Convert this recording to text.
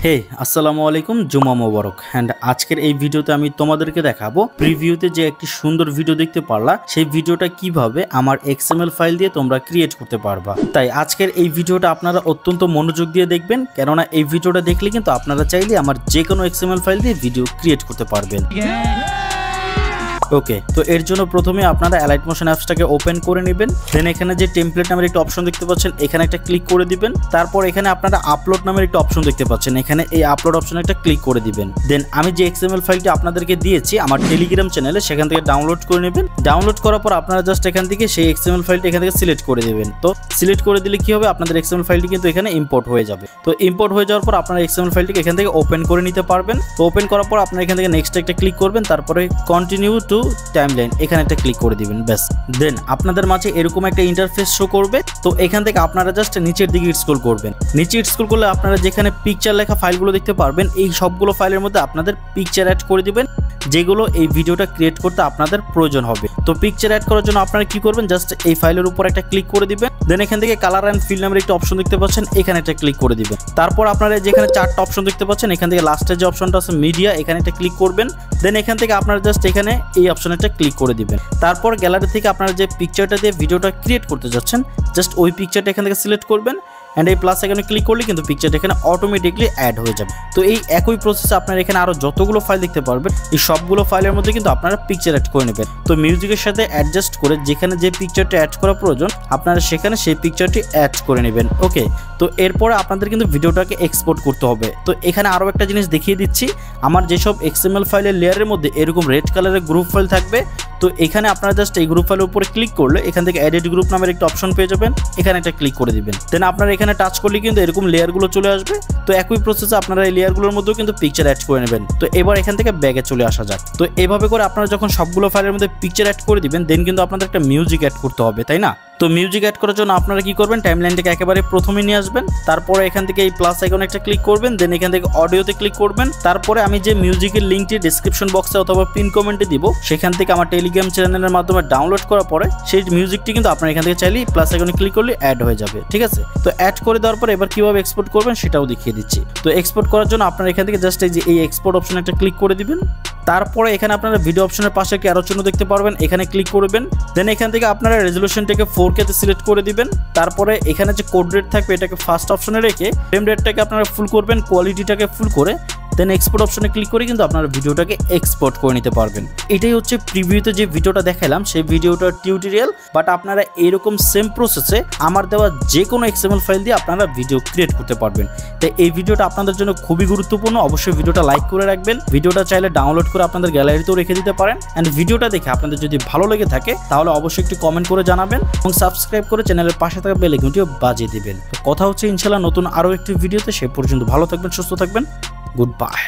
हे আসসালামু আলাইকুম জুমা মোবারক এন্ড আজকের এই ভিডিওতে আমি তোমাদেরকে দেখাবো প্রিভিউতে যে একটি সুন্দর ভিডিও দেখতে পারলা সেই ভিডিওটা কিভাবে আমার এক্সএমএল ফাইল দিয়ে তোমরা ক্রিয়েট করতে পারবা। তাই আজকের এই ভিডিওটা আপনারা অত্যন্ত মনোযোগ দিয়ে দেখবেন, কেননা এই ভিডিওটা দেখলে কিন্তু আপনারা চাইলে আমার যে কোনো এক্সএমএল ফাইল দিয়ে ভিডিও ক্রিয়েট করতে পারবেন। ওকে, তো এর জন্য প্রথমে আপনারা অ্যালাইট মোশন অ্যাপসটাকে ওপেন করে নেবেন। দেন এখানে যে টেমপ্লেট নামের একটা অপশন দেখতে পাচ্ছেন এখানে একটা ক্লিক করে দিবেন। তারপর এখানে আপনারা আপলোড নামের একটা অপশন দেখতে পাচ্ছেন, এখানে এই আপলোড অপশনে একটা ক্লিক করে দিবেন। দেন আমি যে এক্সএমএল ফাইলটি আপনাদেরকে দিয়েছি আমার টেলিগ্রাম চ্যানেলে, সেখান থেকে ডাউনলোড করে নেবেন। ডাউনলোড করার পর আপনারা জাস্ট এখান থেকে সেই এক্সএমএল ফাইলটি এখান থেকে সিলেক্ট করে দেবেন। তো সিলেক্ট করে দিলে কি হবে, আপনাদের এক্সএমএল ফাইলটি কিন্তু এখানে ইম্পোর্ট হয়ে যাবে। তো ইম্পোর্ট হয়ে যাওয়ার পর আপনারা এক্সএমএল ফাইলটিকে এখান থেকে ওপেন করে নিতে পারবেন। তো ওপেন করার পর আপনারা এখান থেকে নেক্সট একটা ক্লিক করবেন, তারপরে কন্টিনিউ টু টাইমলাইন এখানে একটা ক্লিক করে দিবেন, ব্যাস। দেন আপনাদের মাঝে এরকম একটা ইন্টারফেস শো করবে। তো এখান থেকে আপনারা জাস্ট নিচের দিকে স্ক্রল করবেন। নিচে স্ক্রল করলে আপনারা যেখানে পিকচার লেখা ফাইলগুলো দেখতে পারবেন, এই সবগুলো ফাইলের মধ্যে আপনাদের পিকচার অ্যাড করে দিবেন যেগুলো এই ভিডিওটা ক্রিয়েট করতে আপনাদের প্রয়োজন হবে। তো পিকচার অ্যাড করার জন্য আপনারা কি করবেন, জাস্ট এই ফাইলের উপর একটা ক্লিক করে দিবেন। দেন এখান থেকে কালার অ্যান্ড ফিল নামের একটা অপশন দেখতে পাচ্ছেন, এখানে একটা ক্লিক করে দিবেন। তারপর আপনারা যেখানে চারটা অপশন দেখতে পাচ্ছেন এখান থেকে লাস্টের যে অপশনটা আছে মিডিয়া, এখানে একটা ক্লিক করবেন। দেন এখান থেকে আপনারা জাস্ট এখানে এই অপশনে একটা ক্লিক করে দিবেন। তারপর গ্যালারি থেকে আপনারা যে পিকচারটা দিয়ে ভিডিওটা ক্রিয়েট করতে যাচ্ছেন জাস্ট ওই পিকচারটা এখান থেকে সিলেক্ট করবেন এন্ড এই প্লাস এখানে ক্লিক করলে কিন্তু পিকচারটা এখানে অটোমেটিকলি অ্যাড হয়ে যাবে। তো এই একই প্রসেসে আপনারা এখানে আরো যতগুলো ফাইল দেখতে পারবেন এই সবগুলো ফাইলের মধ্যে কিন্তু আপনারা পিকচার অ্যাড করে নেবেন। তো মিউজিকের সাথে অ্যাডজাস্ট করে যেখানে যে পিকচারটা অ্যাড করা প্রয়োজন আপনারা সেখানে সেই পিকচারটি অ্যাড করে নেবেন। ওকে, তো এরপরে আপনাদের কিন্তু ভিডিওটাকে এক্সপোর্ট করতে হবে। তো এখানে আরও একটা জিনিস দেখিয়ে দিচ্ছি, আমার যেসব এক্সএমএল ফাইলের লেয়ারের মধ্যে এরকম রেড কালারের গ্রুপ ফাইল থাকবে, তো এখানে আপনারা জাস্ট এই গ্রুপ ফাইলের উপরে ক্লিক করলে এখান থেকে এডিট গ্রুপ নামের একটা অপশন পেয়ে যাবেন, এখানে একটা ক্লিক করে দিবেন। দেন আপনারা এখানে টাচ করলে কিন্তু এরকম লেয়ারগুলো চলে আসবে। তো একই প্রসেসে আপনারা এই লেয়ারগুলোর মধ্যেও কিন্তু পিকচার অ্যাড করে নেবেন। তো এবার এখান থেকে ব্যাগে চলে আসা যাক। তো এইভাবে করে আপনারা যখন সবগুলো ফাইলের মধ্যে পিকচার অ্যাড করে দিবেন দেন কিন্তু আপনাদের একটা মিউজিক অ্যাড করতে হবে, তাই না? তো মিউজিক অ্যাড করার জন্য আপনারা কি করবেন, টাইমলাইনটাকে একেবারে প্রথমে নিয়ে আসবেন। তারপরে এখান থেকে এই প্লাস আইকনে একটা ক্লিক করবেন। দেন এখান থেকে অডিওতে ক্লিক করবেন। তারপরে আমি যে মিউজিকের লিঙ্কটি ডেসক্রিপশন বক্সে অথবা পিন কমেন্টে দিব সেখান থেকে আমার টেলিগ্রাম চ্যানেলের মাধ্যমে ডাউনলোড করার পরে সেই মিউজিকটি কিন্তু আপনারা এখান থেকে চাইলে প্লাস আইকনে ক্লিক করলে অ্যাড হয়ে যাবে, ঠিক আছে? তো অ্যাড করে দেওয়ার পর এবার কিভাবে এক্সপোর্ট করবেন সেটাও দেখিয়ে দিচ্ছি। তো এক্সপোর্ট করার জন্য আপনারা এখান থেকে জাস্ট এই এক্সপোর্ট অপশনে একটা ক্লিক করে দিবেন। তারপরে এখানে আপনারা ভিডিও অপশনের পাশে একটা অ্যারো চিহ্ন দেখতে পারবেন, এখানে ক্লিক করবেন। দেন এখান থেকে আপনারা রেজোলিউশনটাকে 4K তে সিলেক্ট করে দিবেন। তারপরে এখানে যে কোড রেট থাকবে এটাকে ফার্স্ট অপশনে রেখে ফ্রেম রেটটাকে আপনারা ফুল করবেন, কোয়ালিটিটাকে ফুল করে দেন এক্সপোর্ট অপশনে ক্লিক করে কিন্তু আপনারা ভিডিওটাকে এক্সপোর্ট করে নিতে পারবেন। এটাই হচ্ছে প্রিভিউতে যে ভিডিওটা দেখালাম সেই ভিডিওটার টিউটোরিয়াল, বাট আপনারা এরকম সেম প্রসেসে আমার দেওয়া যে কোনো এক্সএমএল ফাইল দিয়ে আপনারা ভিডিও ক্রিয়েট করতে পারবেন। তাই এই ভিডিওটা আপনাদের জন্য খুবই গুরুত্বপূর্ণ, অবশ্যই ভিডিওটা লাইক করে রাখবেন। ভিডিওটা চাইলে ডাউনলোড করে আপনাদের গ্যালারিতেও রেখে দিতে পারেন। অ্যান্ড ভিডিওটা দেখে আপনাদের যদি ভালো লেগে থাকে তাহলে অবশ্যই একটু কমেন্ট করে জানাবেন এবং সাবস্ক্রাইব করে চ্যানেলের পাশে থাকা বেল আইকনটিও বাজিয়ে দিবেন। কথা হচ্ছে ইনশাআল্লাহ নতুন আরও একটি ভিডিওতে, সে পর্যন্ত ভালো থাকবেন, সুস্থ থাকবেন, গুড বাই।